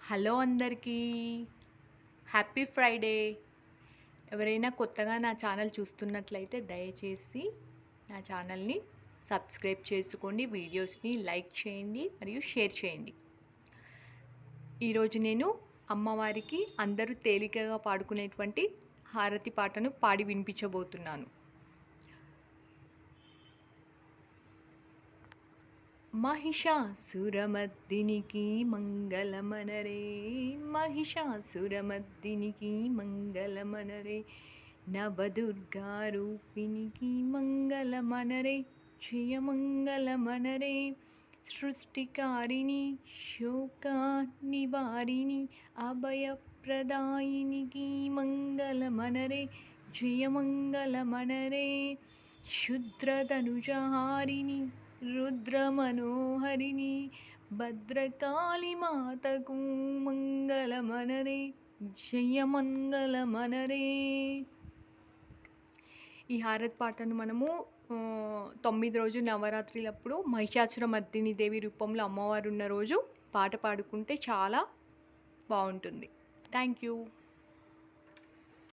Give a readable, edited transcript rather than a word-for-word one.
Hello అందరికీ happy Friday. ఎవరైనా కొత్తగా నా ఛానల్ చూస్తున్నట్లయితే దయచేసి నా ఛానల్ని సబ్స్క్రైబ్ చేసుకోండి, వీడియోస్ని లైక్ చేయండి మరియు షేర్ చేయండి. ఈరోజు నేను అమ్మవారికి అందరూ తేలికగా పాడుకునేటువంటి హారతి పాటను పాడి వినిపించబోతున్నాను. महिषासुरमर्दिनिकी मङ्गलमनरे, महिषासुरमर्दिनिकी मङ्गलमनरे, नवदुर्गारूपिणिकी मङ्गलमनरे, जयमङ्गलमनरे, सृष्टिकारिणी शोकानिवारिणी अभयप्रदायिनिकी मङ्गलमनरे, जयमङ्गलमनरे, शुद्रतनुजहारिणी रुद्रमनोहरिणी भद्रकाली मातकू మంగళమనరే, జయమంగళమనరే. ఈ హారతి పాటను మనము 9 రోజులు నవరాత్రులప్పుడు మహిషాసురమర్దిని దేవి రూపంలో అమ్మవారు ఉన్న రోజు పాట పాడుకుంటే చాలా బాగుంటుంది. Thank you.